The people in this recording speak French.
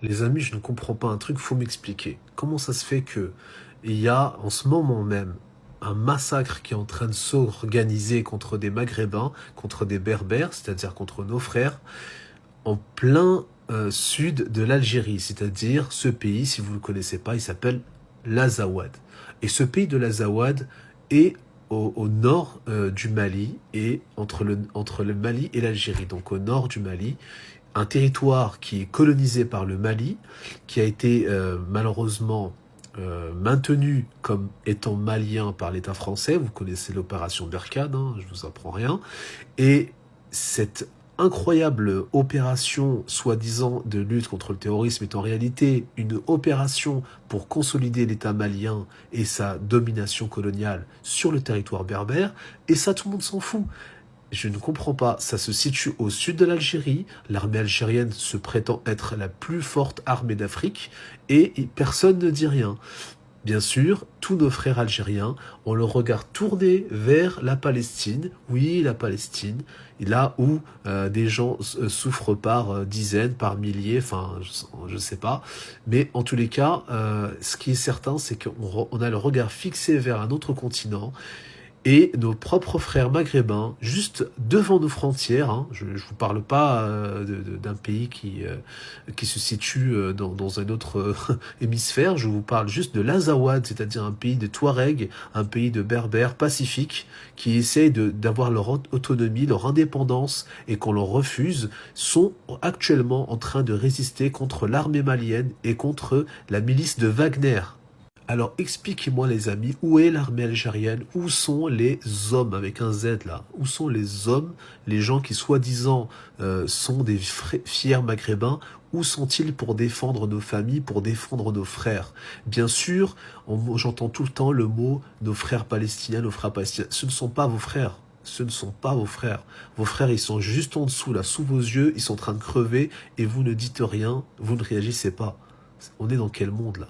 Les amis, je ne comprends pas un truc, faut m'expliquer. Comment ça se fait que il y a en ce moment même un massacre qui est en train de s'organiser contre des Maghrébins, contre des Berbères, c'est-à-dire contre nos frères, en plein sud de l'Algérie, c'est-à-dire ce pays, si vous ne le connaissez pas, il s'appelle l'Azawad. Et ce pays de l'Azawad est au nord du Mali et entre le Mali et l'Algérie, donc au nord du Mali, un territoire qui est colonisé par le Mali, qui a été malheureusement maintenu comme étant malien par l'État français. Vous connaissez l'opération Berkane, hein, je vous apprends rien. Et cette incroyable opération soi-disant de lutte contre le terrorisme est en réalité une opération pour consolider l'État malien et sa domination coloniale sur le territoire berbère, et ça tout le monde s'en fout. Je ne comprends pas, ça se situe au sud de l'Algérie, l'armée algérienne se prétend être la plus forte armée d'Afrique, et personne ne dit rien. Bien sûr, tous nos frères algériens ont le regard tourné vers la Palestine. Oui, la Palestine, là où des gens souffrent par dizaines, par milliers, enfin, je ne sais pas. Mais en tous les cas, ce qui est certain, c'est qu'on a le regard fixé vers un autre continent, et nos propres frères maghrébins, juste devant nos frontières, hein, je ne vous parle pas d'un pays qui se situe dans un autre hémisphère, je vous parle juste de l'Azawad, c'est-à-dire un pays de Touaregs, un pays de Berbères pacifiques, qui essayent d'avoir leur autonomie, leur indépendance, et qu'on leur refuse, sont actuellement en train de résister contre l'armée malienne et contre la milice de Wagner. Alors expliquez-moi les amis, où est l'armée algérienne? Où sont les hommes avec un Z là? Où sont les hommes, les gens qui soi-disant sont des fiers maghrébins? Où sont-ils pour défendre nos familles, pour défendre nos frères? Bien sûr, j'entends tout le temps le mot nos frères palestiniens, nos frères palestiniens. Ce ne sont pas vos frères. Ce ne sont pas vos frères. Vos frères, ils sont juste en dessous, là, sous vos yeux, ils sont en train de crever, et vous ne dites rien, vous ne réagissez pas. On est dans quel monde là?